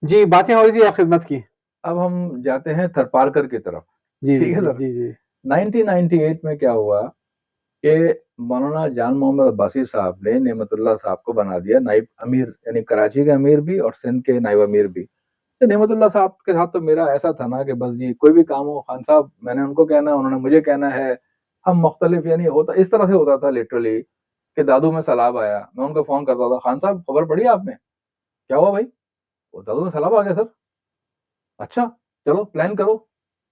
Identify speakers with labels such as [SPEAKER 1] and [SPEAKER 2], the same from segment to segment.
[SPEAKER 1] जी, बातें हो रही थी आप खिदमत की।
[SPEAKER 2] अब हम जाते हैं थरपारकर की तरफ।
[SPEAKER 1] जी, जी,
[SPEAKER 2] ठीक है
[SPEAKER 1] जी,
[SPEAKER 2] सर।
[SPEAKER 1] जी, जी।
[SPEAKER 2] 1998 में क्या हुआ कि मौलाना जान मोहम्मद अब्बासी साहब ने नेमतुल्लाह साहब को बना दिया नाइब अमीर, यानी कराची के अमीर भी और सिंध के नाइब अमीर भी। तो नेमतुल्लाह साहब के साथ तो मेरा ऐसा था ना कि बस जी कोई भी काम हो खान साहब मैंने उनको कहना है, उन्होंने मुझे कहना है। हम मुख्तलिफ, यानी होता इस तरह से होता था लिटरली कि दादू में सैलाब आया, मैं उनको फोन करता था, खान साहब खबर पड़ी आपने? क्या हुआ भाई? वो दादू में सैलाब आ गया सर। अच्छा, चलो प्लान करो,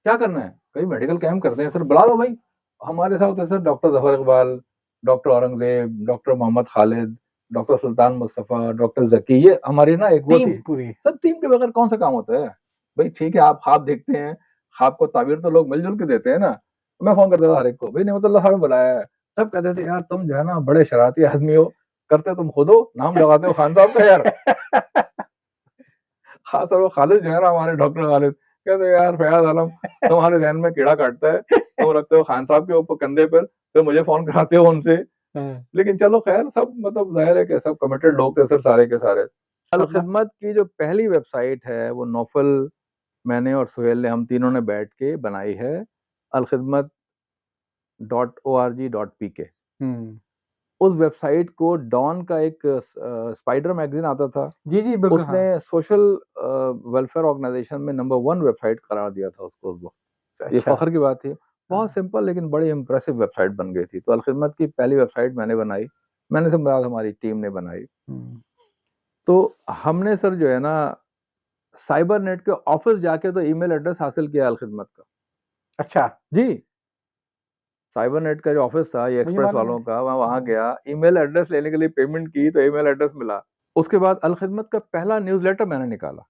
[SPEAKER 2] क्या करना है? कहीं मेडिकल कैंप करते हैं सर, बुला लो भाई। हमारे साथ होते sir doctor Zafar Iqbal, doctor Aurangzeb, doctor Mohammad Khalid, doctor Sultan Mustafa, doctor Zaki, ये हमारी ना एक वो
[SPEAKER 1] टीम
[SPEAKER 2] थी।
[SPEAKER 1] पूरी।
[SPEAKER 2] सर टीम के बगैर कौन सा काम होता है? भाई ठीक है, आप ख्वाब देखते हैं, ख्वाब को ताबीर तो लोग मिलजुल के देते हैं ना। मैं फोन करता था हर एक को, भाई नेमतुल्लाह साहब ने बुलाया है। सब कहते थे यार तुम जो है ना बड़े शरारती आदमी हो, करते तुम खुद हो, नाम लगाते हो खान साहब का यार। हाँ सर, वो खालिद जो है ना हमारे डॉक्टर खालिद, कहते यार फैयाज आलम तुम्हारे ध्यान में कीड़ा काटता है, तुम रखते हो खान साहब के ऊपर कंधे पर, तो मुझे फोन कराते हो उनसे।
[SPEAKER 1] हाँ,
[SPEAKER 2] लेकिन चलो खैर, सब मतलब जाहिर है कि सब कमिटेड लोग थे सर, सारे के सारे। अल
[SPEAKER 1] अब
[SPEAKER 2] खिदमत की जो पहली वेबसाइट है वो नौफल, मैंने और सुहेल ने, हम तीनों ने बैठ के बनाई है। alkhidmat.org.pk।
[SPEAKER 1] हुँ।
[SPEAKER 2] उस वेबसाइट को डॉन का एक स्पाइडर मैगजीन आता था,
[SPEAKER 1] जी, जी, बिल्कुल,
[SPEAKER 2] उसने
[SPEAKER 1] हाँ।
[SPEAKER 2] सोशल वेलफेयर ऑर्गेनाइजेशन में नंबर वन वेबसाइट करार दिया था उसको उस वक्त। ये
[SPEAKER 1] अच्छा,
[SPEAKER 2] फखर की बात थी। बहुत
[SPEAKER 1] हाँ।
[SPEAKER 2] सिंपल लेकिन बड़ी इंप्रेसिव वेबसाइट बन गई थी। तो अलखिदमत की पहली वेबसाइट मैंने बनाई, मैंने से मुराद हमारी टीम ने बनाई।
[SPEAKER 1] हुँ।
[SPEAKER 2] तो हमने सर जो है ना साइबर नेट के ऑफिस जाके तो ईमेल एड्रेस हासिल किया अलखिदमत का।
[SPEAKER 1] अच्छा,
[SPEAKER 2] जी, साइबर नेट का जो ऑफिस था ये
[SPEAKER 1] मुझे
[SPEAKER 2] एक्सप्रेस
[SPEAKER 1] मालूम है।
[SPEAKER 2] वालों का, मैं वहां
[SPEAKER 1] हाँ।
[SPEAKER 2] गया, ईमेल एड्रेस लेने के लिए पेमेंट की तो ईमेल एड्रेस मिला। उसके बाद अलखिदमत का पहला न्यूज़लेटर मैंने निकाला।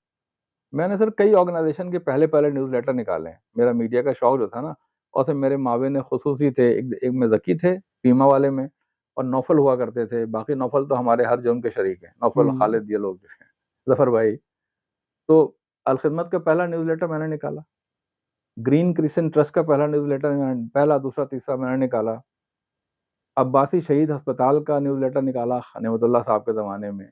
[SPEAKER 2] मैंने सर कई ऑर्गेनाइजेशन के पहले पहले न्यूज़लेटर निकाले हैं। मेरा मीडिया का शौक जो था ना, और फिर मेरे माविन खुसूसी थे, एक में जकी थे पीमा वाले में, और नौफल हुआ करते थे। बाकी नौफल तो हमारे हर जुर्म के शरीक हैं, नौफल
[SPEAKER 1] हुँ।
[SPEAKER 2] खालिद ये लोग जो हैं, जफर भाई। तो अलखिदमत का पहला न्यूज़लेटर मैंने निकाला। ग्रीन क्रिसेंट ट्रस्ट का पहला न्यूज़लेटर पहला दूसरा तीसरा मैंने निकाला। अब्बासी शहीद अस्पताल का न्यूज़लेटर निकाला नेमतुल्लाह साहब के ज़माने में।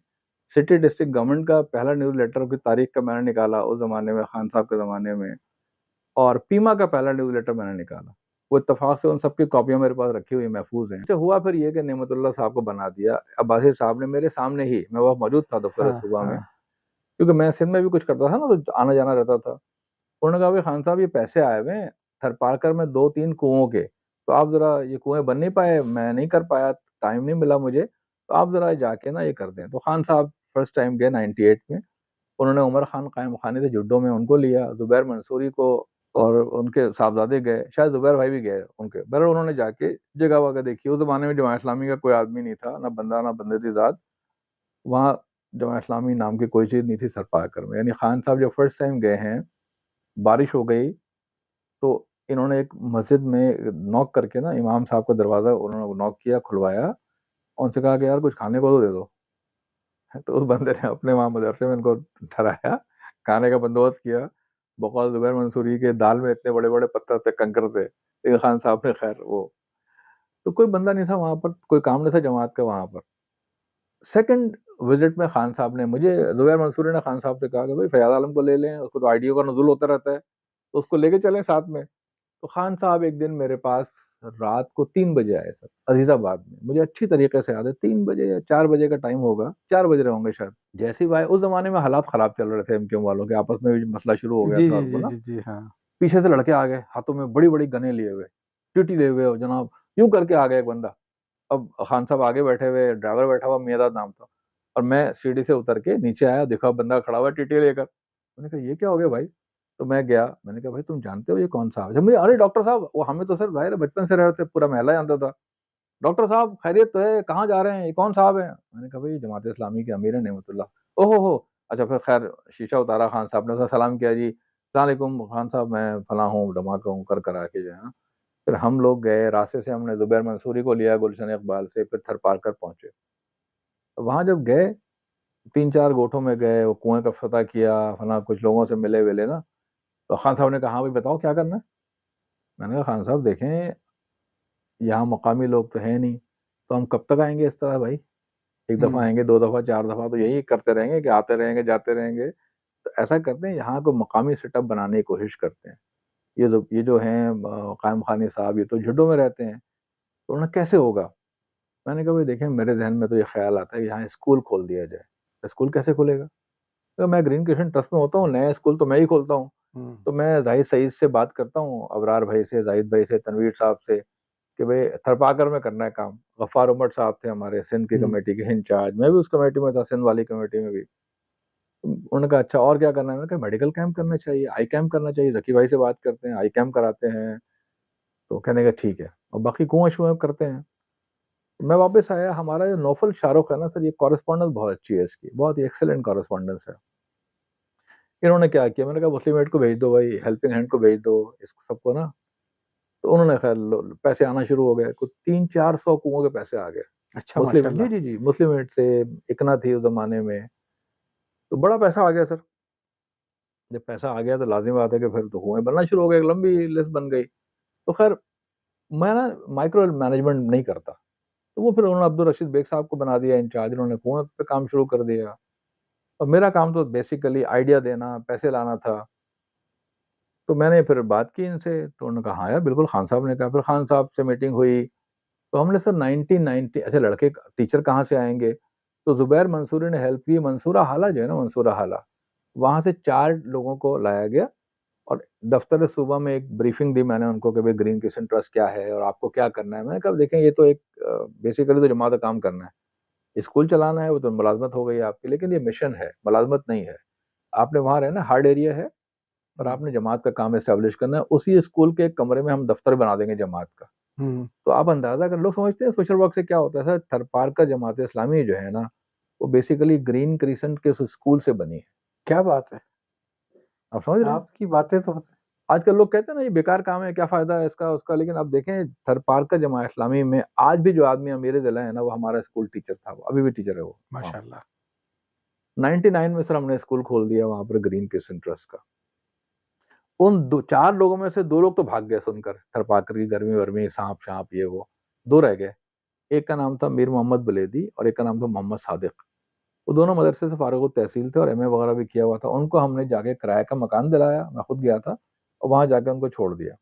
[SPEAKER 2] सिटी डिस्ट्रिक्ट गवर्नमेंट का पहला न्यूज़लेटर की तारीख का मैंने निकाला उस ज़माने में, खान साहब के ज़माने में। और पीमा का पहला न्यूज़लेटर मैंने निकाला। वो इत्तेफ़ाक से उन सब की कॉपियाँ मेरे पास रखी हुई महफ़ूज़ हैं। अच्छा हुआ फिर ये कि नेमतुल्लाह साहब को बना दिया। अब्बासी साहब ने मेरे सामने ही, मैं वहाँ मौजूद था दफ़्तर
[SPEAKER 1] हाँ,
[SPEAKER 2] सूबा में,
[SPEAKER 1] हाँ।
[SPEAKER 2] क्योंकि मैं सिंध में भी कुछ करता था ना, तो आना-जाना रहता था। उन्होंने कहा, "भाई खान साहब ये पैसे आए हुए हैं थरपारकर में 2-3 कुओं के, तो आप ज़रा ये कुएँ बन नहीं पाए, मैं नहीं कर पाया, टाइम नहीं मिला मुझे, तो आप ज़रा जाके ना ये कर दें।" तो खान साहब फर्स्ट टाइम गए 98 में। उन्होंने उमर खान कायम खानी थे जुड्डो में, उनको लिया, ज़ुबैर मंसूरी को, और उनके साहबजादे गए, शायद ज़ुबैर भाई भी गए उनके। बहरहाल उन्होंने जाके जगह-वगह देखी। उस ज़माने में जमात इस्लामी का कोई आदमी नहीं था, ना बंदा ना बंदे ज़ात। वहाँ जमात इस्लामी नाम की कोई चीज़ नहीं थी सरपाकर में। यानी खान साहब जब फर्स्ट टाइम गए हैं, बारिश हो गई, तो इन्होंने एक मस्जिद में नॉक करके ना, इमाम साहब का दरवाज़ा उन्होंने नॉक किया, खुलवाया, और उनसे कहा कि यार कुछ खाने को तो दे दो। तो उस बंदे ने अपने वहाँ मदरसे में इनको ठहराया, खाने का बंदोबस्त किया। बकौल ज़ुबैर मंसूरी के दाल में इतने बड़े-बड़े पत्थर थे, कंकड़ थे। लेकिन खान साहब ने खैर वो, तो कोई बंदा नहीं था वहाँ पर, कोई काम नहीं था जमात का वहाँ पर। सेकंड विज़िट में खान साहब ने मुझे, ज़ुबैर मंसूरी ने खान साहब से कहा कि भाई फैयाज़ आलम को ले लें, उसको तो आईडीओ का नुज़ूल होता रहता है, तो उसको लेके चलें साथ में। तो खान साहब एक दिन मेरे पास रात को 3 बजे आए सर, अज़ीज़ाबाद में। मुझे अच्छी तरीके से याद है, 3 बजे या 4 बजे का टाइम होगा, 4 बज रहे होंगे शायद। जैसे ही वो आए, उस ज़माने में हालात ख़राब चल रहे थे एमक्यूएम वालों के, आपस में भी मसला शुरू हो गया
[SPEAKER 1] जी,
[SPEAKER 2] था
[SPEAKER 1] जी,
[SPEAKER 2] और वो
[SPEAKER 1] जी,
[SPEAKER 2] ना,
[SPEAKER 1] जी, जी, हाँ।
[SPEAKER 2] पीछे से लड़के आ गए, हाथों में बड़ी-बड़ी गनें लिए हुए, टीटी लिए हुए हो जनाब, यूँ करके आ गया एक बंदा। अब खान साहब आगे बैठे हुए, ड्राइवर बैठा हुआ, मियाँदाद नाम था, और मैं सीढ़ी से उतर के नीचे आया, देखा बंदा खड़ा हुआ है टीटी लेकर। मैंने कहा, "ये क्या हो गया भाई?" तो मैं गया, मैंने कहा, "भाई तुम जानते हो ये कौन साहब है?" जब मुझे, "अरे डॉक्टर साहब!" वो हमें तो सर ज़ाहिर है बचपन से रहे थे, पूरा मोहल्ला जानता था। "डॉक्टर साहब खैरियत तो है? कहाँ जा रहे हैं? ये कौन साहब हैं?" मैंने कहा, "भाई जमात इस्लामी के अमीर हैं नेमतुल्लाह।" "ओह हो हो! अच्छा।" फिर खैर शीशा उतारा खान साहब ने, उसने सलाम किया, "जी, अस्सलाम वालेकुम खान साहब, मैं फलाँ हूँ, धमाका हूँ," कर करा के जो है ना। फिर हम लोग गए, रास्ते से हमने ज़ुबैर मंसूरी को लिया गुलशन इकबाल से, फिर थरपारकर पहुँचे। वहाँ जब गए, 3-4 गोठों में गए, वो कुएँ का फ़तह किया, फलाँ कुछ लोगों से मिले-विले ना, तो खान साहब ने कहा, "हाँ भाई बताओ क्या करना है?" मैंने कहा, "खान साहब देखें, यहाँ मकामी लोग तो हैं नहीं, तो हम कब तक आएँगे इस तरह भाई? 1 दफ़ा
[SPEAKER 1] हुँ।
[SPEAKER 2] आएँगे, 2 दफ़ा, 4 दफ़ा तो यही करते रहेंगे कि आते रहेंगे, जाते रहेंगे। तो ऐसा करते हैं, यहाँ को मकामी सेटअप बनाने की कोशिश करते हैं। ये जो हैं कायम खानी साहब, ये तो झुड्डों में रहते हैं, तो उन्हें कैसे होगा? मैंने कहा भाई देखें, मेरे ज़हन में तो ये ख्याल आता है कि यहाँ स्कूल खोल दिया जाए। तो स्कूल कैसे खुलेगा? तो मैं ग्रीन क्रिश्चियन ट्रस्ट में होता हूँ, नया स्कूल तो मैं ही खोलता हूँ। तो मैं जाहिद सईद से बात करता हूँ, अबरार भाई से, जाहिद भाई से, तनवीर साहब से, कि भाई थरपाकर में करना है काम। गफ्फार उमर साहब थे हमारे सिंध की कमेटी के इंचार्ज, मैं भी उस कमेटी में था, सिंध वाली कमेटी में भी। उन्होंने कहा अच्छा और क्या करना है? मैंने कहा मेडिकल कैंप करना चाहिए, आई कैंप करना चाहिए, जकी भाई से बात करते हैं, आई कैंप कराते हैं। तो कहने का ठीक है, और बाकी कुआं शुआं करते हैं। मैं वापस आया, हमारा जो नौफल शाहरुख है ना सर, ये कॉरेस्पॉन्डेंस बहुत अच्छी है इसकी, बहुत ही एक्सेलेंट कॉरेस्पॉन्डेंस है। इन्होंने क्या किया, मैंने कहा मुस्लिम एड को भेज दो भाई, हेल्पिंग हैंड को भेज दो, इसको सबको ना। तो उन्होंने खैर पैसे आना शुरू हो गए, कुछ 300-400 कुओं के पैसे आ गए।
[SPEAKER 1] अच्छा,
[SPEAKER 2] मुस्लिम,
[SPEAKER 1] माशाल्लाह।
[SPEAKER 2] जी मुस्लिम एड से, इकना थी उस जमाने में, तो बड़ा पैसा आ गया सर। जब पैसा आ गया तो लाजिम बात है कि फिर तो कुएं बनना शुरू हो गए, एक लंबी लिस्ट बन गई। तो खैर मैं ना माइक्रो मैनेजमेंट नहीं करता, तो वो फिर उन्होंने अब्दुल रशीद बेग साहब को बना दिया इंचार्ज, उन्होंने कुएं पे काम शुरू कर दिया। और मेरा काम तो बेसिकली आइडिया देना, पैसे लाना था। तो मैंने फिर बात की इनसे, तो उन्होंने कहा हाँ यार बिल्कुल, खान साहब ने कहा, फिर खान साहब से मीटिंग हुई। तो हमने सर 1990 ऐसे लड़के, टीचर कहाँ से आएंगे? तो जुबैर मंसूरी ने हेल्प की, मंसूरा हाला जो है ना, मंसूरा हाला, वहां से 4 लोगों को लाया गया, और दफ्तर सूबा में एक ब्रीफिंग दी मैंने उनको कि भाई ग्रीन क्रिश्चियन ट्रस्ट क्या है और आपको क्या करना है। मैंने कहा देखें, ये तो एक बेसिकली तो जमात का काम करना है, स्कूल चलाना है, वो तो मुलाजमत हो गई आपकी, लेकिन ये मिशन है, मुलाजमत नहीं है। आपने वहां रहना, हार्ड एरिया है, और आपने जमात का काम एस्टेब्लिश करना है। उसी स्कूल के एक कमरे में हम दफ्तर बना देंगे जमात का। तो आप अंदाजा कर, लोग समझते हैं सोशल वर्क से क्या होता है सर, थरपारकर जमात इस्लामी जो है ना, वो बेसिकली ग्रीन क्रिसेंट के उस स्कूल से बनी है।
[SPEAKER 1] क्या बात है!
[SPEAKER 2] आप समझ रहे हैं?
[SPEAKER 1] आपकी बातें तो
[SPEAKER 2] आजकल लोग कहते हैं ना ये बेकार काम है, क्या फायदा है इसका उसका, लेकिन अब देखें थरपारकर जमात इस्लामी में आज भी जो आदमी अमीर जिला है ना, वो हमारा स्कूल टीचर था, वो अभी भी टीचर है वो वहाँ।
[SPEAKER 1] माशाल्लाह।
[SPEAKER 2] 99 में सर हमने स्कूल खोल दिया वहां पर ग्रीन क्रिसेंट ट्रस्ट का। उन 4 लोगों में से 2 लोग तो भाग गए सुनकर, थरपाकर की गर्मी वर्मी, सांप शाप ये वो, 2 रह गए। एक का नाम था मीर मोहम्मद बलेदी और एक का नाम था मोहम्मद सादिक। वो दोनों मदरसे से फारिग तहसील थे और एमए वगैरह भी किया हुआ था। उनको हमने जाके किराए का मकान दिलाया, मैं खुद गया था, और वहां जाके उनको छोड़ दिया।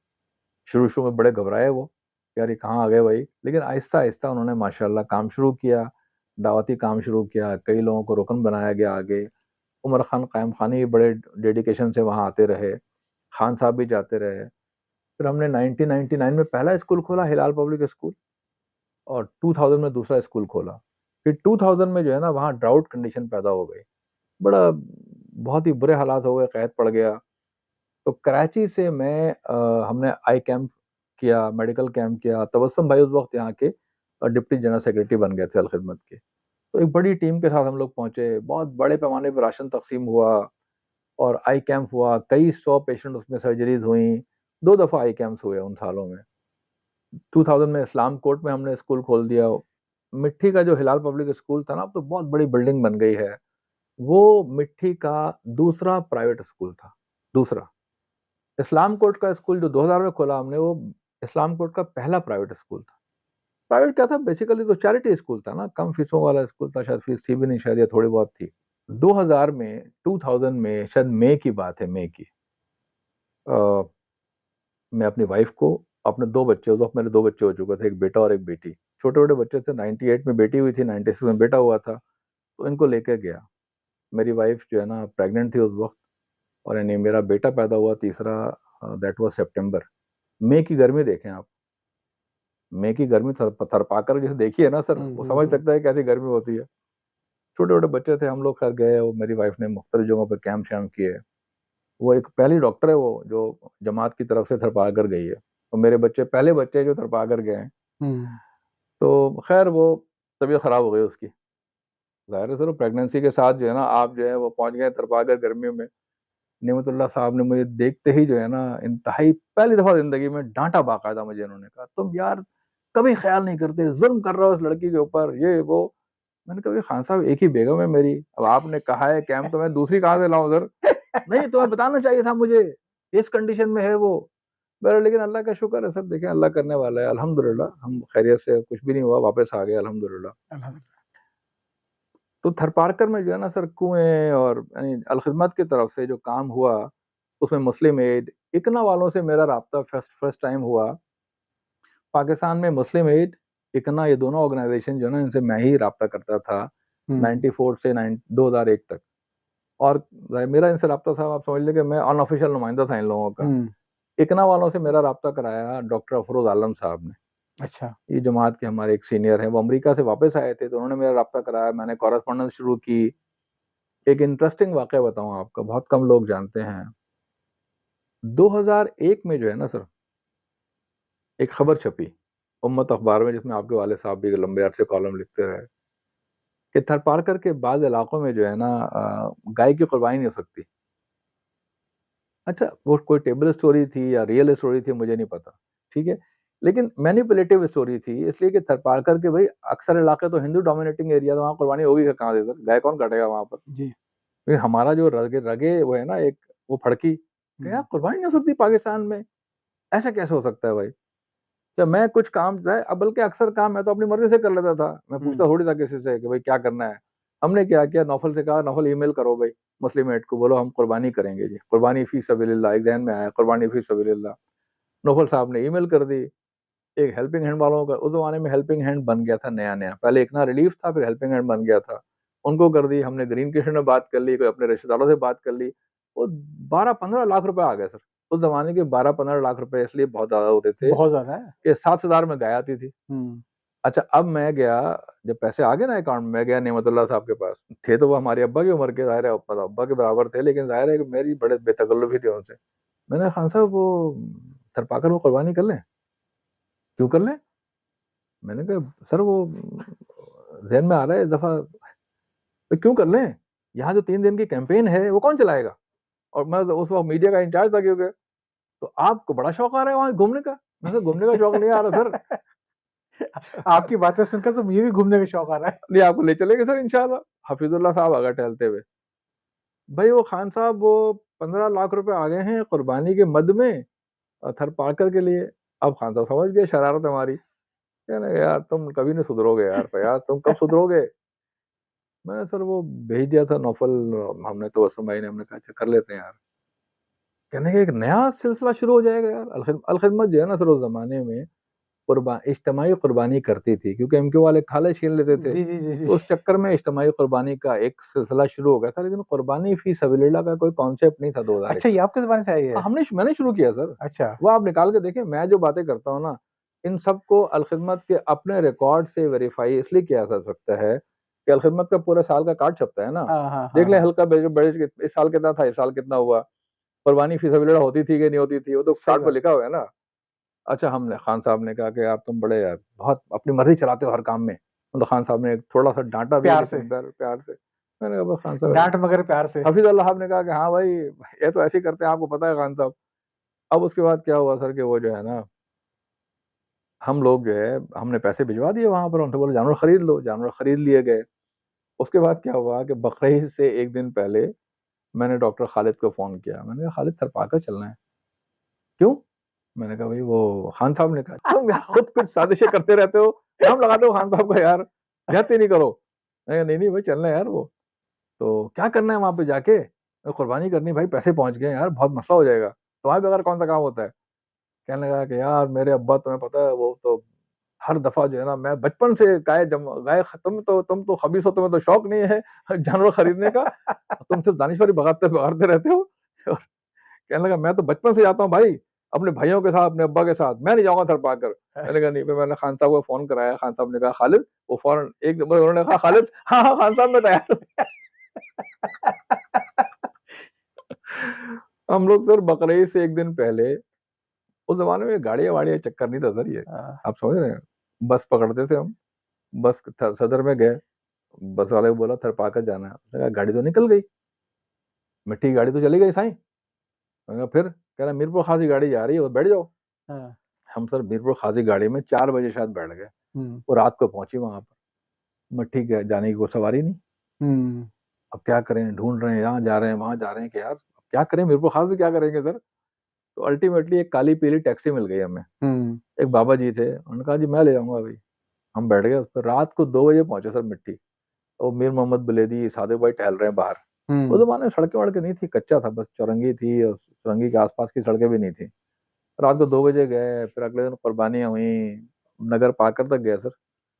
[SPEAKER 2] शुरू शुरू में बड़े घबराए वो, यार ये कहाँ आ गए भाई, लेकिन आहिस्ता आहिस्ता उन्होंने माशाल्लाह काम शुरू किया, दावती काम शुरू किया, कई लोगों को रुकन बनाया गया आगे। उमर खान कायम खानी भी बड़े डेडिकेशन से वहाँ आते रहे, खान साहब भी जाते रहे। फिर हमने 1999 में पहला स्कूल खोला, हिलाल पब्लिक स्कूल, और 2000 में दूसरा स्कूल खोला। फिर 2000 में जो है ना, वहाँ ड्राउट कंडीशन पैदा हो गई, बड़ा बहुत ही बुरे हालात हो गए, कैद पड़ गया। तो कराची से हमने आई कैंप किया, मेडिकल कैंप किया। तबस्सुम भाई उस वक्त यहाँ के डिप्टी जनरल सेक्रेटरी बन गए थे अल खिदमत के। तो एक बड़ी टीम के साथ हम लोग पहुंचे, बहुत बड़े पैमाने पर राशन तकसीम हुआ, और आई कैंप हुआ, कई 100 पेशेंट उसमें सर्जरीज हुई। 2 दफ़ा आई कैंप्स हुए उन सालों में। 2000 में इस्लाम कोर्ट में हमने स्कूल खोल दिया। मिट्टी का जो हिलाल पब्लिक स्कूल था ना, अब तो बहुत बड़ी बिल्डिंग बन गई है। वो मिट्टी का दूसरा प्राइवेट स्कूल था, दूसरा। इस्लाम कोर्ट का स्कूल जो 2000 में खोला हमने, वो इस्लाम कोर्ट का पहला प्राइवेट स्कूल था। प्राइवेट क्या था, बेसिकली तो चैरिटी स्कूल था ना, कम फीसों वाला स्कूल था, शायद फीस थी भी नहीं, शायद या थोड़ी बहुत थी। 2000 में, 2000 में शायद मई की बात है, मई की, अ, मैं अपनी वाइफ को, अपने 2 बच्चे, उस वक्त मेरे 2 बच्चे हो चुके थे, एक बेटा और एक बेटी, छोटे छोटे बच्चे थे। 98 में बेटी हुई थी, 96 में बेटा हुआ था। तो इनको लेके गया। मेरी वाइफ जो है ना प्रेग्नेंट थी उस वक्त, और यानी मेरा बेटा पैदा हुआ तीसरा, दैट वाज सितंबर। मई की गर्मी देखें आप, मई की गर्मी थरपाकर जैसे देखी है ना सर, वो समझ सकता है कैसी गर्मी होती है। छोटे छोटे बच्चे थे हम लोग, खैर गए, वो मेरी वाइफ ने मुख्तलिफ जगहों पर कैंप शैम्प किए। वो एक पहली डॉक्टर है वो जो जमात की तरफ से थरपाकर गई है, तो मेरे बच्चे पहले बच्चे जो थरपाकर गए हैं। तो खैर वो तबीयत खराब हो गई उसकी, जाहिर है सर प्रेगनेंसी के साथ जो है ना, आप जो है वो पहुंच गए थरपाकर गर्मियों में। नेमतुल्लाह साहब ने मुझे देखते ही जो है ना, इंतहाई पहली दफा जिंदगी में डांटा बाकायदा मुझे। उन्होंने कहा तुम यार कभी ख्याल नहीं करते, जुल्म कर रहे हो उस लड़की के ऊपर, ये वो। मैंने कहा खान साहब एक ही बेगम है मेरी, अब आपने कहा है कैंप, तो मैं दूसरी कहाँ से लाऊं सर? नहीं, तुम्हें बताना चाहिए था मुझे, इस कंडीशन में है वो। बहरहाल लेकिन अल्लाह का शुक्र है सर, देखें अल्लाह करने वाला है, अल्हम्दुलिल्लाह हम खैरियत से, कुछ भी नहीं हुआ, वापस आ गए अल्हम्दुलिल्लाह। तो थरपारकर में जो है ना सर कुएं और यानी अलखिदमत की तरफ से जो काम हुआ उसमें मुस्लिम एड इकना वालों से मेरा राब्ता फर्स्ट फर्स्ट टाइम हुआ। पाकिस्तान में मुस्लिम एड इकना ये दोनों ऑर्गेनाइजेशन जो है ना इनसे मैं ही राब्ता करता था 94 से 2001 तक। और मेरा इनसे राब्ता था, आप समझ लें कि मैं अनऑफिशियल नुमाइंदा था इन लोगों का। इकना वालों से मेरा राब्ता कराया डॉक्टर अफरोज आलम साहब ने।
[SPEAKER 1] अच्छा।
[SPEAKER 2] ये जमात के हमारे एक सीनियर हैं, वो अमेरिका से वापस आए थे तो उन्होंने मेरा राब्ता कराया, मैंने कॉरेस्पॉन्डेंस शुरू की। एक इंटरेस्टिंग वाक़या बताऊं आपको, बहुत कम लोग जानते हैं। 2001 में जो है ना सर एक खबर छपी उम्मत अखबार में, जिसमें आपके वाले साहब भी लंबे अरसे कॉलम लिखते रहे, कि थरपारकर के बाद इलाकों में जो है ना गाय की कुर्बानी नहीं हो सकती। अच्छा, वो कोई टेबल स्टोरी थी या रियल स्टोरी थी मुझे नहीं पता, ठीक है, लेकिन मैनिपुलेटिव स्टोरी थी, इसलिए कि थरपारकर के भाई अक्सर इलाके तो हिंदू डोमिनेटिंग एरिया, तो वहाँ कुर्बानी होगी कहाँ से सर, गाय कौन काटेगा वहाँ पर।
[SPEAKER 1] जी।
[SPEAKER 2] फिर हमारा जो रगे रगे वो है ना एक वो फड़की कि यार कुर्बानी नहीं हो सकती पाकिस्तान में, ऐसा कैसे हो सकता है भाई। जब मैं कुछ काम जो है, अब बल्कि अक्सर काम मैं तो अपनी मर्जी से कर लेता था, मैं पूछता थोड़ी था किसी से कि भाई क्या करना है। हमने क्या किया, नौफल से कहा नौफल ईमेल करो भाई मुस्लिम एड को, बोलो हम कुर्बानी करेंगे जी, कुर्बानी फी सबीलिल्लाह, एक जहन में आया कुर्बानी फी सबीलिल्लाह। नौफल साहब ने ईमेल कर दी। एक हेल्पिंग हैंड वालों का, उस जमाने में हेल्पिंग हैंड बन गया था नया नया, पहले एक ना रिलीफ था फिर हेल्पिंग हैंड बन गया था, उनको कर दी। हमने ग्रीन किशन में बात कर ली, कोई अपने रिश्तेदारों से बात कर ली, वो 12-15 लाख रुपए आ गए सर। उस जमाने के 12-15 लाख रुपए इसलिए बहुत ज्यादा होते थे
[SPEAKER 1] बहुत ज्यादा है।
[SPEAKER 2] कि 7 हजार में गाय आती थी। अच्छा, अब मैं गया, जब पैसे आ गए ना अकाउंट में, मैं गया नेमतुल्लाह साहब के पास, थे तो वो हमारे अब्बा की उम्र के, जाहिर है अब्बा के बराबर थे, लेकिन जाहिर है कि मेरी बड़े बेतकल्लुफी थी उनसे। मैंने कहा, खान साहब वो थरपाकर वो कुर्बानी कर लें? क्यों कर लें? मैंने कहा सर वो जहन में आ रहा है इस दफा, तो क्यों कर लें, यहाँ जो 3 दिन की कैंपेन है वो कौन चलाएगा? और मैं उस वक्त मीडिया का इंचार्ज था, क्योंकि तो आपको बड़ा शौक आ रहा है वहां घूमने का। मैंने कहा घूमने का शौक नहीं आ रहा सर।
[SPEAKER 1] आपकी बातें सुनकर तो मुझे भी घूमने का शौक आ रहा है।
[SPEAKER 2] नहीं, आपको ले चलेंगे सर इंशाल्लाह। हफीजुल्लाह साहब आ गए टहलते हुए, भाई वो खान साहब वो 15 लाख रुपए आ गए हैं कुर्बानी के मद में थरपारकर के लिए। अब खान साहब समझ गए शरारत हमारी, कहने लगे, यार तुम कभी नहीं सुधरोगे यार फयाज, तुम कब सुधरोगे। मैंने सर वो भेज दिया था नौफल, हमने तो वसम भाई ने, हमने कहा अच्छा कर लेते हैं यार। कहने के एक नया सिलसिला शुरू हो जाएगा यार। अलखिदमत जो है ना सर उस जमाने में इज्तिमाई कुर्बानी करती थी, क्योंकि एमक्यू वाले खाले छीन लेते थे,
[SPEAKER 1] जी जी जी जी।
[SPEAKER 2] तो उस चक्कर में इज्तिमाई कुर्बानी का एक सिलसिला शुरू हो गया था, लेकिन कुर्बानी फी सबीलिल्लाह का कोई कॉन्सेप्ट नहीं था 2001
[SPEAKER 1] अच्छा, ये
[SPEAKER 2] तक।
[SPEAKER 1] आपके जमाने से आई है?
[SPEAKER 2] हाँ, मैंने शुरू किया सर।
[SPEAKER 1] अच्छा।
[SPEAKER 2] वो आप निकाल के देखें, मैं जो बातें करता हूँ ना, इन सबको अलखिदमत के अपने रिकॉर्ड से वेरीफाई इसलिए किया जा सकता है कि अलखिदमत का पूरा साल का कार्ड छपता है ना।
[SPEAKER 1] हाँ हाँ
[SPEAKER 2] देख
[SPEAKER 1] हाँ
[SPEAKER 2] लें
[SPEAKER 1] हाँ।
[SPEAKER 2] हल्का बजट इस साल कितना था, इस साल कितना हुआ, कुर्बानी फी सबीलिल्लाह होती थी कि नहीं होती थी, वो तो
[SPEAKER 1] सही
[SPEAKER 2] कार्ड पर
[SPEAKER 1] बात।
[SPEAKER 2] लिखा हुआ है ना। अच्छा, हमने खान साहब ने कहा कि यार तुम बड़े यार बहुत अपनी मर्जी चलाते हो हर काम में। तो खान साहब ने थोड़ा सा डांटा भी,
[SPEAKER 1] प्यार से।
[SPEAKER 2] लेकिन प्यार से। मैंने कहा बस खान साहब,
[SPEAKER 1] डांट मगर प्यार से।
[SPEAKER 2] हफीज अल्लाह साहब ने कहा कि हाँ भाई ये तो ऐसे ही करते हैं, आपको पता है खान साहब। अब उसके बाद क्या हुआ सर कि वो जो है ना, हम लोग जो है हमने पैसे भिजवा दिए वहां पर, उन्होंने बोला जानवर खरीद लो, जानवर खरीद लिए गए। उसके बाद क्या हुआ कि बकरीद से एक दिन पहले मैंने डॉक्टर खालिद को फोन किया, मैंने कहा खालिद थरपाकर चलना है। क्यों? मैंने कहा भाई वो खान साहब ने कहा, तुम यार खुद कुछ साजिशें करते रहते हो, नाम लगाते हो खान साहब का यार, जाते नहीं करो। मैंने कहा, नहीं नहीं भाई चलना है यार वो, तो क्या करना है वहां पे जाके, कुर्बानी करनी भाई, पैसे पहुंच गए यार, बहुत मसला हो जाएगा, तुम्हारे बगैर कौन सा काम होता है। कहने लगा कि यार मेरे अब्बा, तुम्हें पता है वो तो हर दफा जो है ना, मैं बचपन से गाय, तुम तो खबीस हो, तुम्हें तो शौक नहीं है जानवर खरीदने का, तुम सिर्फ दानिश्वरी भगाते भगाते रहते हो। और कहने लगा मैं तो बचपन से जाता हूँ भाई, अपने भाइयों के साथ, अपने अब्बा के साथ, मैं नहीं जाऊंगा थरपाकर। मैंने कहा नहीं। फिर मैंने खान साहब को फोन कराया, खान साहब ने कहा खालिद, वो फौरन एक नंबर, उन्होंने कहा खालिद, हाँ हाँ खान साहब मैं तैयार हूँ। हम लोग सर बकरीद से एक दिन पहले, उस जमाने में गाड़ियां वाड़ियां चक्कर नहीं था सर ये,
[SPEAKER 1] हाँ।
[SPEAKER 2] आप समझ रहे हैं, बस पकड़ते थे हम, बस सदर में गए, बस वाले को बोला थरपाकर जाना है, उसने कहा गाड़ी तो निकल गई, मिट्टी की गाड़ी तो चली गई साईं। मैंने कहा फिर, कह रहा मीरपुर खासी गाड़ी जा रही है, बैठ जाओ।
[SPEAKER 1] हाँ।
[SPEAKER 2] हम सर मीरपुर खासी गाड़ी में 4 बजे शायद बैठ गए,
[SPEAKER 1] हम्म।
[SPEAKER 2] वो रात को पहुंची वहां पर। मैं ठीक है, जाने की कोई सवारी नहीं,
[SPEAKER 1] हम्म।
[SPEAKER 2] अब क्या करें, ढूंढ रहे हैं, यहाँ जा रहे हैं वहां जा रहे हैं कि यार अब क्या करें, मीरपुर खास में क्या करेंगे सर। तो अल्टीमेटली एक काली पीली टैक्सी मिल गई हमें,
[SPEAKER 1] हम्म।
[SPEAKER 2] एक बाबा जी थे, उन्होंने कहा जी मैं ले जाऊंगा अभी। हम बैठ गए उस पर, रात को 2 बजे पहुंचे सर मिट्टी। और मीर मोहम्मद बुलेदी, सादिक भाई टहल रहे हैं बाहर। उस
[SPEAKER 1] हम्म।
[SPEAKER 2] जमाने में सड़कें वड़कें नहीं थी, कच्चा था, बस चौरंगी थी, और चौरंगी के आसपास की सड़कें भी नहीं थी। रात को 2 बजे गए, फिर अगले दिन कुर्बानियां हुई, नगर पाकर तक गए सर।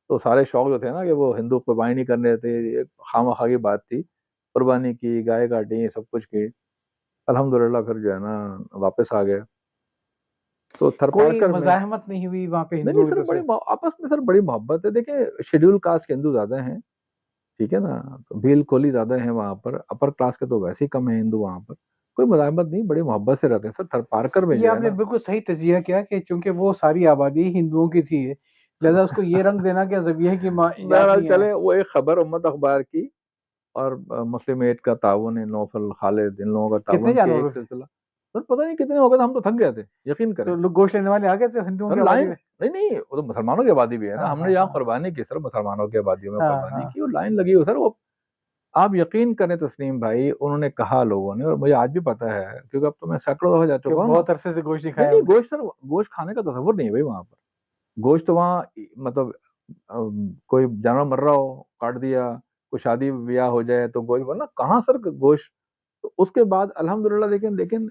[SPEAKER 2] तो सारे शौक जो थे ना कि वो हिंदू कुर्बानी नहीं करने थे, ये खामखा की बात थी। कुर्बानी की, गाय काटी, सब कुछ की। अल्हम्दुलिल्लाह फिर जो है ना वापस आ गए। तो
[SPEAKER 1] कोई
[SPEAKER 2] थरपारकर में
[SPEAKER 1] मज़ाहमत नहीं हुई वहाँ पे
[SPEAKER 2] नहीं
[SPEAKER 1] हिंदुओं की
[SPEAKER 2] सर,
[SPEAKER 1] तरफ से?
[SPEAKER 2] आपस में सर बड़ी मोहब्बत है। देखिए शेड्यूल कास्ट के हिंदू ज्यादा हैं, ठीक है ना, तो भील कोली ज्यादा है वहाँ पर, अपर क्लास के तो वैसे ही कम है हिंदू वहाँ पर। कोई मजामत नहीं, बड़ी मोहब्बत से रहते हैं सर। थरपारकर में
[SPEAKER 1] ये
[SPEAKER 2] जो है
[SPEAKER 1] आपने
[SPEAKER 2] ना,
[SPEAKER 1] बिल्कुल सही तजिया किया कि चूंकि वो सारी आबादी हिंदुओं की थी, लिहाजा उसको ये रंग देना कि ज़बीहे की याद
[SPEAKER 2] बहरहाल
[SPEAKER 1] नहीं आया।
[SPEAKER 2] चले, वो एक खबर उम्मत अखबार की, और मुस्लिम एड का ताउन है, नौफल खालिद, इन लोगों का
[SPEAKER 1] कितने
[SPEAKER 2] ताउन के
[SPEAKER 1] जानवर
[SPEAKER 2] एक
[SPEAKER 1] थे?
[SPEAKER 2] सिलसिला। सर पता नहीं कितने हो गए थे, हम तो थक गए थे, यकीन करें।
[SPEAKER 1] तो लोग गोश्त लेने वाले आ गए थे हिंदुओं की
[SPEAKER 2] सर
[SPEAKER 1] आबादी
[SPEAKER 2] लाइन,
[SPEAKER 1] में?
[SPEAKER 2] नहीं नहीं, वो तो मुसलमानों की आबादी भी है ना,
[SPEAKER 1] हाँ,
[SPEAKER 2] हमने
[SPEAKER 1] हाँ,
[SPEAKER 2] यहाँ
[SPEAKER 1] हाँ।
[SPEAKER 2] कुर्बानी की सर, मुसलमानों की आबादियों में
[SPEAKER 1] हाँ,
[SPEAKER 2] कुर्बानी
[SPEAKER 1] हाँ।
[SPEAKER 2] की, और लाइन लगी हो सर वो। आप यकीन करें तस्लीम भाई, उन्होंने कहा लोगों ने, और मुझे आज भी पता है, क्योंकि अब तो मैं सैकड़ों दफा जा
[SPEAKER 1] कि
[SPEAKER 2] चुका हूँ ना।
[SPEAKER 1] बहुत अरसे से गोश्त नहीं
[SPEAKER 2] नहीं
[SPEAKER 1] खाया
[SPEAKER 2] नहीं,
[SPEAKER 1] हमने।
[SPEAKER 2] गोश्त सर, गोश्त खाने का तस्वुर नहीं है भाई वहां पर। गोश्त तो वहाँ मतलब कोई जानवर मर रहा हो, काट दिया, कोई शादी ब्याह हो जाए तो गोश्त, वरना कहाँ सर गोश्त। तो उसके बाद अल्हम्दुलिल्लाह, लेकिन लेकिन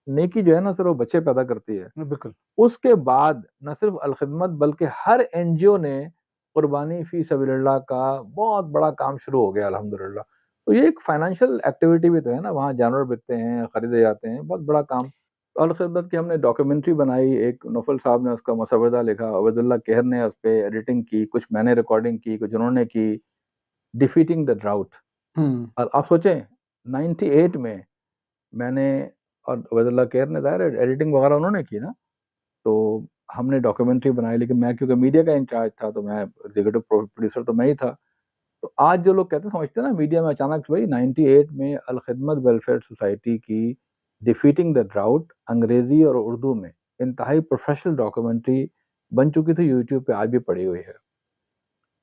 [SPEAKER 2] नेकी जो है ना सर, वो बच्चे पैदा करती है।
[SPEAKER 1] बिल्कुल।
[SPEAKER 2] उसके बाद न सिर्फ अलखिदमत, बल्कि हर एनजीओ ने कुर्बानी फी सबिलिल्लाह का बहुत बड़ा काम शुरू हो गया अल्हम्दुलिल्लाह। तो ये एक फाइनेंशियल एक्टिविटी भी तो है ना, वहाँ जानवर बिकते हैं, खरीदे जाते हैं, बहुत बड़ा काम। तो अलखिदमत की हमने डॉक्यूमेंट्री बनाई, एक नौफल साहब ने उसका मसवदा लिखा, अबदुल्ला कहर ने उस पर एडिटिंग की, कुछ मैंने रिकॉर्डिंग की, कुछ उन्होंने की। Defeating the drought.
[SPEAKER 1] हम्म।
[SPEAKER 2] और आप सोचें 98 में मैंने, और अबदुल्ला कहर ने, जाहिर है एडिटिंग वगैरह उन्होंने की ना, तो हमने डॉक्यूमेंट्री बनाई। लेकिन मैं क्योंकि मीडिया का इंचार्ज था, तो मैं एग्जीक्यूटिव प्रोड्यूसर तो मैं ही था। तो आज जो लोग कहते हैं, समझते हैं ना, मीडिया में अचानक से, भाई 98 में अल खिदमत वेलफेयर सोसाइटी की डिफीटिंग द ड्राउट अंग्रेजी और उर्दू में इंतहाई प्रोफेशनल डॉक्यूमेंट्री बन चुकी थी, यूट्यूब पे आज भी पड़ी हुई है।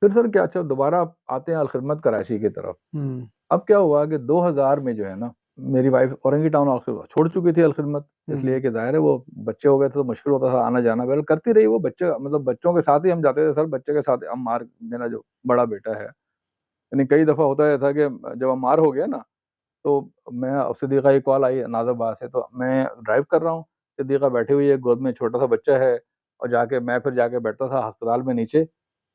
[SPEAKER 2] फिर सर क्या, अच्छा दोबारा आते हैं अल खिदमत कराची की तरफ।
[SPEAKER 1] हम्म।
[SPEAKER 2] अब क्या हुआ कि 2000 में जो है ना, मेरी वाइफ औरंगी टाउन छोड़ चुकी थी अलखिदमत,
[SPEAKER 1] हम्म।
[SPEAKER 2] इसलिए कि जाहिर है वो बच्चे हो गए थे तो मुश्किल होता था आना जाना। वेल करती रही वो, बच्चे मतलब बच्चों के साथ ही हम जाते थे सर, बच्चे के साथ अम्मार, मेरा जो बड़ा बेटा है, यानी कई दफ़ा होता है था कि जब अम्मार हो गया ना, तो मैं, सिद्दीक़ा की कॉल आई नाज़ाबाद से, तो मैं ड्राइव कर रहा हूँ, सिद्दीक़ा बैठी हुई है, गोद में छोटा सा बच्चा है, और जाके मैं फिर जाके बैठता था अस्पताल में नीचे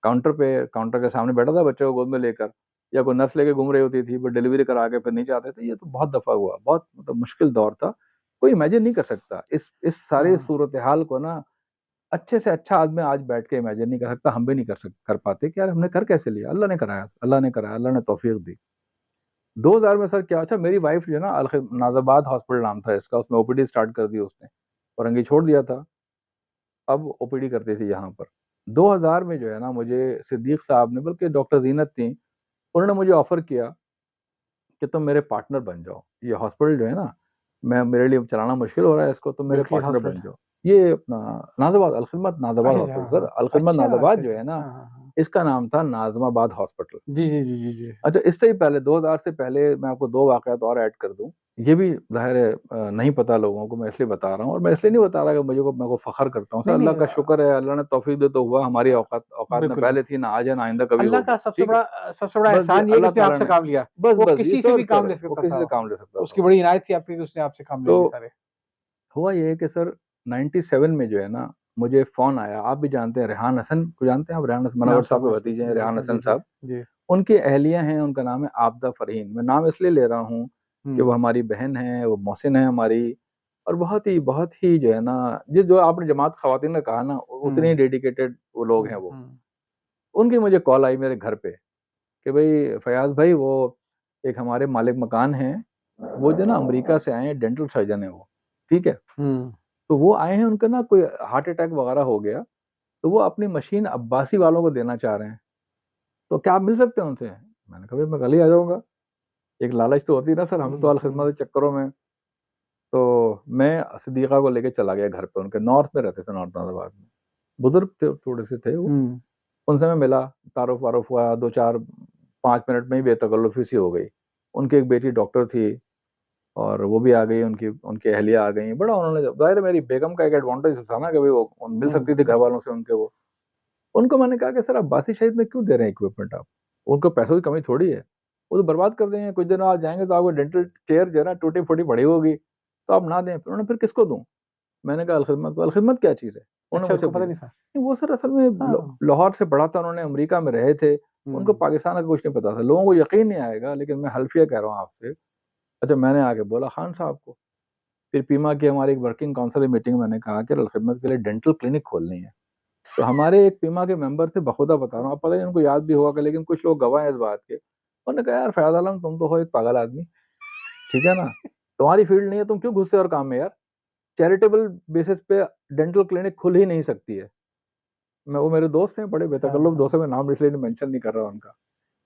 [SPEAKER 2] काउंटर पे, काउंटर के सामने बैठा था बच्चे को गोद में लेकर, या कोई नर्स लेके घूम रही होती थी, फिर डिलीवरी करा के फिर नीचे आते थे। ये तो बहुत दफ़ा हुआ, बहुत मतलब मुश्किल दौर था। कोई इमेजिन नहीं कर सकता इस सारी
[SPEAKER 1] हाँ।
[SPEAKER 2] सूरत हाल को ना। अच्छे से अच्छा आदमी आज बैठ के इमेजिन नहीं कर सकता, हम भी नहीं कर पाते कि यार हमने कर कैसे लिया। अल्लाह ने कराया, अल्लाह ने कराया, अल्लाह ने तौफीक दी। 2000 में सर क्या, अच्छा मेरी वाइफ जो है ना, नाजाबाद हॉस्पिटल नाम था इसका, उसमें ओपीडी स्टार्ट कर दी उसने, औरंगी छोड़ दिया था, अब ओपीडी करती थी यहाँ पर। 2000 में जो है ना, मुझे सिद्दीक साहब ने, बल्कि डॉक्टर जीनत थी, उन्होंने मुझे ऑफर किया कि तुम मेरे पार्टनर बन जाओ, ये हॉस्पिटल जो है ना, मैं, मेरे लिए चलाना मुश्किल हो रहा है इसको, तुम मेरे
[SPEAKER 1] बिल्किस
[SPEAKER 2] पार्टनर
[SPEAKER 1] हॉस्पिटल।
[SPEAKER 2] बन जाओ। ये अपना नाज़ाबाद, अलखिदमत नाज़ाबाद
[SPEAKER 1] अच्छा, अच्छा,
[SPEAKER 2] हॉस्पिटल
[SPEAKER 1] हाँ,
[SPEAKER 2] सर,
[SPEAKER 1] हाँ।
[SPEAKER 2] अलखिदमत
[SPEAKER 1] अच्छा,
[SPEAKER 2] नाज़ाबाद
[SPEAKER 1] अच्छा,
[SPEAKER 2] जो
[SPEAKER 1] अच्छा।
[SPEAKER 2] है ना,
[SPEAKER 1] हाँ, हाँ, हाँ।
[SPEAKER 2] इसका नाम था नाज़माबाद हॉस्पिटल।
[SPEAKER 1] जी, जी, जी, जी, जी।
[SPEAKER 2] अच्छा, इससे ही पहले 2000 से पहले मैं आपको 2 वाक़यात और ऐड कर दूँ। ये भी ज़ाहिर है नहीं पता लोगों को, मैं इसलिए बता रहा हूँ, और मैं इसलिए नहीं बता रहा कि मुझे को मैं को फ़ख्र करता हूँ। सर
[SPEAKER 1] नहीं, नहीं
[SPEAKER 2] अल्लाह का शुक्र है, अल्लाह ने तौफ़ीक दी तो हुआ, हमारी औकात औकात में
[SPEAKER 1] बिल्कुल,
[SPEAKER 2] पहले
[SPEAKER 1] बिल्कुल।
[SPEAKER 2] थी, ना आज है, ना आइंदा कभी
[SPEAKER 1] अल्लाह
[SPEAKER 2] होगी।
[SPEAKER 1] का
[SPEAKER 2] ठीक है?
[SPEAKER 1] सबसे बड़ा
[SPEAKER 2] बस ये
[SPEAKER 1] एहसान ये है कि
[SPEAKER 2] अल्लाह
[SPEAKER 1] उसने
[SPEAKER 2] ताला
[SPEAKER 1] आपसे
[SPEAKER 2] ने,
[SPEAKER 1] काम लिया। वो
[SPEAKER 2] बस ये
[SPEAKER 1] किसी से
[SPEAKER 2] सर
[SPEAKER 1] भी काम
[SPEAKER 2] सर
[SPEAKER 1] ले
[SPEAKER 2] वो
[SPEAKER 1] सकता
[SPEAKER 2] किसी
[SPEAKER 1] था।
[SPEAKER 2] से काम ले सकता था
[SPEAKER 1] उसकी
[SPEAKER 2] वो।
[SPEAKER 1] बड़ी इनायत थी आपकी कि उसने आपसे काम ले
[SPEAKER 2] तो
[SPEAKER 1] लिए सारे।
[SPEAKER 2] हुआ ये है कि सर 97 में जो है ना, मुझे फ़ोन आया, आप भी जानते हैं रेहान हसन को, जानते हैं आप? रेहान हसन
[SPEAKER 1] नाम
[SPEAKER 2] मनव्वर
[SPEAKER 1] सुना
[SPEAKER 2] साहब
[SPEAKER 1] है
[SPEAKER 2] के
[SPEAKER 1] उसका।
[SPEAKER 2] भतीजे हैं,
[SPEAKER 1] जी, जी,
[SPEAKER 2] रेहान
[SPEAKER 1] जी, जी,
[SPEAKER 2] हसन
[SPEAKER 1] जी।
[SPEAKER 2] साहब।
[SPEAKER 1] जी।
[SPEAKER 2] उनकी अहलिया हैं, उनका नाम है आबदा फ़रहीन। मैं नाम इसलिए ले रहा हूँ कि वो
[SPEAKER 1] हुँ,
[SPEAKER 2] हमारी बहन है, वो मोहसिन है हमारी, और बहुत ही जो है ना, जिस जो आपने जमात ख़वातीन का कहा ना, उतने ही
[SPEAKER 1] हुँ,
[SPEAKER 2] डेडिकेटेड वो लोग हैं
[SPEAKER 1] हुँ,
[SPEAKER 2] वो।
[SPEAKER 1] हुँ,
[SPEAKER 2] उनकी मुझे कॉल आई मेरे घर पे कि भई फ़याज़ भाई, वो एक हमारे मालिक मकान हैं, वो जो है ना अमेरिका से आए हैं, डेंटल सर्जन हैं वो, ठीक है?
[SPEAKER 1] हुँ,
[SPEAKER 2] तो वो आए हैं, उनका ना कोई हार्ट अटैक वग़ैरह हो गया, तो वो अपनी मशीन अब्बासी वालों को देना चाह रहे हैं, तो क्या आप मिल सकते हैं उनसे? मैंने कहा, भई मैं कल ही आ जाऊँगा। एक लालच तो होती है ना सर, हमें तो
[SPEAKER 1] हुँ,
[SPEAKER 2] अल
[SPEAKER 1] हुँ,
[SPEAKER 2] खिदमत के चक्करों में। तो मैं सिद्दीक़ा को लेके चला गया घर पे, उनके नॉर्थ में रहते थे, नॉर्थ नाज़ाबाद में। बुज़ुर्ग थे, थोड़े-से थे वो।
[SPEAKER 1] हुँ,
[SPEAKER 2] उनसे मैं मिला, तारुफ़-वारुफ़ हुआ, 2-4 5 मिनट में ही बेतकल्लुफ़ी सी हो गई। उनकी एक बेटी डॉक्टर थी, और वो भी आ गई, उनकी उनकी अहलिया आ गईं। बड़ा उन्होंने, ज़ाहिर है मेरी बेगम का एक एडवांटेज था ना कि भई वो मिल
[SPEAKER 1] हुँ,
[SPEAKER 2] सकती थी घर वालों से उनके वो। उनको मैंने कहा कि सर अब्बासी शहीद में क्यों दे रहे हैं इक्विपमेंट आप? उनको पैसों की कमी थोड़ी है, वो तो बर्बाद कर देंगे। कुछ दिन आप जाएंगे तो आपको डेंटल चेयर जो है ना टूटी फूटी पड़ी होगी, तो आप ना दें। फिर उन्होंने फिर किसको दूं? मैंने कहा अलखिदमत को। अलखिदमत क्या चीज़ है? उन्होंने
[SPEAKER 1] अच्छा,
[SPEAKER 2] मुझसे
[SPEAKER 1] उनको पता
[SPEAKER 2] पूछा।
[SPEAKER 1] नहीं था?
[SPEAKER 2] नहीं, वो सर असल में
[SPEAKER 1] हाँ।
[SPEAKER 2] लाहौर से पढ़ा था उन्होंने, अमेरिका में रहे थे, उनको
[SPEAKER 1] हुँ।
[SPEAKER 2] पाकिस्तान का कुछ नहीं पता था। लोगों को यकीन नहीं आएगा, लेकिन मैं हल्फिया कह रहा हूँ आपसे। अच्छा, मैंने आके बोला खान साहब को, फिर पीमा की हमारी एक वर्किंग काउंसिल मीटिंग में मैंने कहा कि अलखिदमत के लिए डेंटल क्लिनिक खोलनी है। तो हमारे एक पीमा के मेंबर थे, बखुदा बता रहा हूँ, आप पता नहीं उनको याद भी होगा, लेकिन कुछ लोग गवाह हैं इस बात के। उन्होंने कहा यार फैयाज आलम, तुम तो हो एक पागल आदमी, ठीक है ना, तुम्हारी फील्ड नहीं है, तुम क्यों घुसते हो और काम में यार? चैरिटेबल बेसिस पे डेंटल क्लिनिक खुल ही नहीं सकती है। मैं, वो मेरे दोस्त हैं, बड़े
[SPEAKER 1] हाँ,
[SPEAKER 2] बेतकल्लुफ़ दोस्त
[SPEAKER 1] हाँ।
[SPEAKER 2] हैं, मैं नाम इसलिए मेंशन नहीं कर रहा उनका।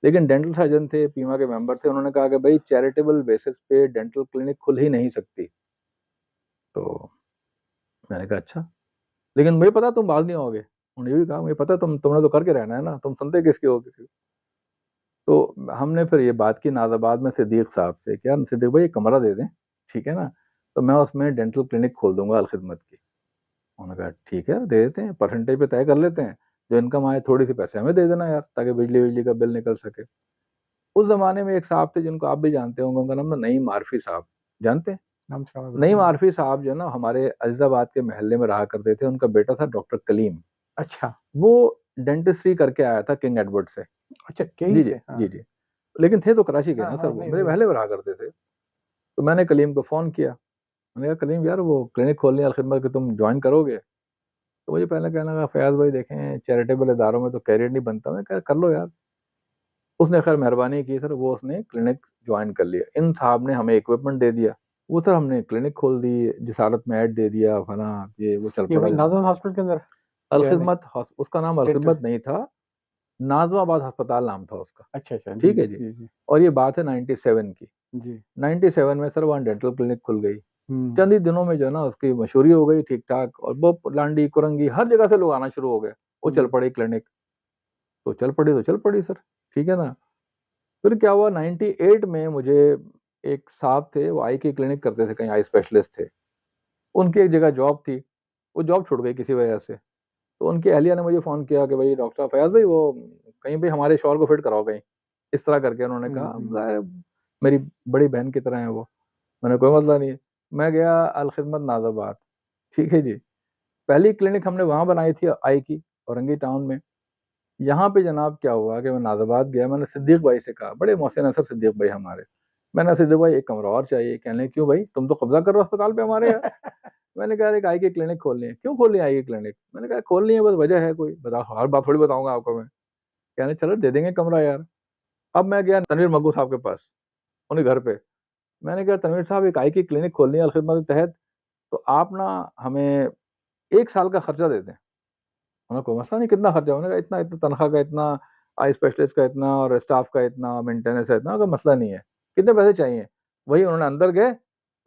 [SPEAKER 2] लेकिन डेंटल सर्जन थे, पीमा के मेंबर थे, उन्होंने कहा कि भाई चैरिटेबल बेसिस पे डेंटल क्लिनिक खुल ही नहीं सकती। तो मैंने कहा अच्छा, लेकिन मुझे पता तुम बाज नहीं आओगे। उन्होंने ये भी कहा मुझे पता है, तुमने तो करके रहना है ना, तुम सुनते किसकी हो किसी? तो हमने फिर ये बात की नाज़ाबाद में सिद्दीक साहब से, क्या सिद्दीक भाई एक कमरा दे दें, ठीक है ना, तो मैं उसमें डेंटल क्लिनिक खोल दूंगा अलखिदमत की। उन्होंने कहा ठीक है, दे देते हैं, परसेंटेज पे तय कर लेते हैं, जो इनकम आए थोड़ी सी पैसे हमें दे देना यार, ताकि बिजली बिजली का बिल निकल सके। उस जमाने में एक साहब थे जिनको आप भी जानते होंगे, उनका नाम था नईम आरफी साहब, जानते हैं?
[SPEAKER 1] नाम सुना
[SPEAKER 2] नईम
[SPEAKER 1] बिल्कुल।
[SPEAKER 2] आरफी साहब जो है ना हमारे अजीजाबाद के मोहल्ले में रहा करते थे, उनका बेटा था डॉक्टर कलीम।
[SPEAKER 1] अच्छा,
[SPEAKER 2] वो डेंटिस्ट्री करके आया था किंग एडवर्ड से।
[SPEAKER 1] अच्छा कहीं
[SPEAKER 2] जी जी
[SPEAKER 1] से? हाँ।
[SPEAKER 2] जी जी। लेकिन थे तो कराची के
[SPEAKER 1] हाँ,
[SPEAKER 2] ना सर,
[SPEAKER 1] हाँ,
[SPEAKER 2] वो
[SPEAKER 1] नहीं
[SPEAKER 2] मेरे
[SPEAKER 1] वही।
[SPEAKER 2] महल्ले में रहा करते थे। तो मैंने कलीम को फ़ोन किया, मैंने कहा कलीम यार वो क्लिनिक खोलनी है अलखिदमत की, तुम ज्वाइन करोगे? तो मुझे पहले कहने लगा फयाज़ भाई देखें चैरिटेबल इदारों में तो कैरियर नहीं बनता। मैं कहा कर लो यार। उसने खैर मेहरबानी की सर, वो उसने क्लिनिक ज्वाइन कर लिया। इन साहब ने हमें इक्विपमेंट दे दिया, वो सर हमने क्लिनिक खोल दी, जिसारत में ऐड दे दिया, फला ये वो चल
[SPEAKER 1] ये
[SPEAKER 2] पड़ा
[SPEAKER 1] वही
[SPEAKER 2] जनाब।
[SPEAKER 1] नाज़िम हॉस्पिटल के अंदर या नहीं?
[SPEAKER 2] अलखिदमत उसका नाम
[SPEAKER 1] डेंटल।
[SPEAKER 2] अलखिदमत नहीं था, नाज़िमाबाद अस्पताल नाम था उसका।
[SPEAKER 1] अच्छा, अच्छा। जी,
[SPEAKER 2] ठीक
[SPEAKER 1] जी,
[SPEAKER 2] है जी।
[SPEAKER 1] जी, जी।
[SPEAKER 2] और ये बात है 97 की।
[SPEAKER 1] जी।
[SPEAKER 2] 97 में सर वहाँ डेंटल क्लिनिक खुल गई।
[SPEAKER 1] हुँ।
[SPEAKER 2] चंद ही दिनों में जो है ना उसकी मशहूरी हो गई ठीक-ठाक, और वो लांडी, कुरंगी हर जगह से लोग आना शुरू हो गए। वो चल
[SPEAKER 1] हुँ।
[SPEAKER 2] पड़ी क्लिनिक, तो चल पड़ी सर, ठीक है ना? फिर क्या हुआ 98 में मुझे एक साहब थे, वो आई की क्लिनिक करते थे, कहीं आई स्पेशलिस्ट थे। उनकी एक जगह जॉब थी, वो जॉब छूट गई किसी वजह से। तो उनकी अहलिया ने मुझे फ़ोन किया कि भई डॉक्टर साहब फैयाज़ भाई वो कहीं भी हमारे शौहर को फिट कराओ कहीं। इस तरह करके उन्होंने
[SPEAKER 1] हुँ,
[SPEAKER 2] कहा।
[SPEAKER 1] हुँ।
[SPEAKER 2] ज़ाहिर है मेरी बड़ी बहन की तरह हैं वो। मैंने कोई मसला नहीं है। मैं गया अल-खिदमत नाज़ाबाद, ठीक है जी। पहली क्लिनिक हमने वहाँ बनाई थी आई की, औरंगी टाउन में। यहाँ पे जनाब क्या हुआ कि मैं नाज़ाबाद गया, मैंने सिद्दीक भाई से कहा, बड़े मोहसिन हैं सर सिद्दीक भाई हमारे। मैंने सिद्दीक भाई एक कमरा और चाहिए। कहने लगे क्यों भाई, तुम तो कब्ज़ा कर रहे हो अस्पताल पे हमारे यार। मैंने कहा एक आई की क्लिनिक खोलनी है। क्यों खोलनी है आई की क्लिनिक? मैंने कहा खोलनी है, बस वजह है कोई, बताओ, हर बात थोड़ी बताऊँगा आपको मैं। कहने चलो दे देंगे कमरा यार। अब मैं गया तनवीर मग्गू साहब के पास, उन्हीं घर पे। मैंने कहा तनवीर साहब एक आई की क्लिनिक खोलनी है अल-खिदमत के तहत, तो आप ना हमें 1 साल का खर्चा दे दें। उन्होंने कोई मसला नहीं, कितना खर्चा? उन्होंने कहा इतना इतना तनख्वाह का इतना, आई स्पेशलिस्ट का इतना, और स्टाफ का इतना, मेंटेनेंस का इतना। कोई मसला नहीं है, कितने पैसे चाहिए? वही उन्होंने अंदर गए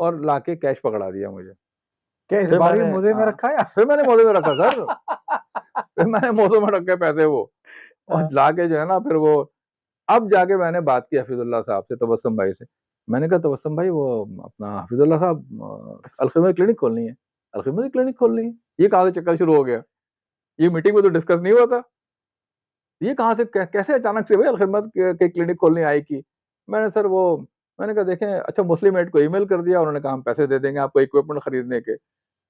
[SPEAKER 2] और लाके कैश पकड़ा दिया मुझे।
[SPEAKER 1] क्या इस
[SPEAKER 2] फिर
[SPEAKER 1] बार भी
[SPEAKER 2] मैंने
[SPEAKER 1] मुझे में
[SPEAKER 2] हाँ,
[SPEAKER 1] रखा या?
[SPEAKER 2] फिर मैंने मोज़े में रखा सर। फिर मैंने मोज़ों में रखे पैसे वो, और
[SPEAKER 1] हाँ।
[SPEAKER 2] लाके जो है ना फिर वो, अब जाके मैंने बात की हफीजुल्लाह साहब से, तबस्सुम भाई से। मैंने कहा तबस्सुम भाई वो अपना हफीजुल्लाह साहब अलखिदमत क्लिनिक खोलनी है। अलखिदमत की क्लिनिक खोलनी है? ये कहाँ से चक्कर शुरू हो गया? ये मीटिंग में तो डिस्कस नहीं हुआ था। ये कहाँ से कैसे अचानक से भाई अलखिदमत की क्लिनिक खोलनी आई की? मैंने सर वो, मैंने कहा देखें, अच्छा मुस्लिम एड को ईमेल कर दिया, उन्होंने कहा हम पैसे दे देंगे आपको इक्विपमेंट खरीदने के।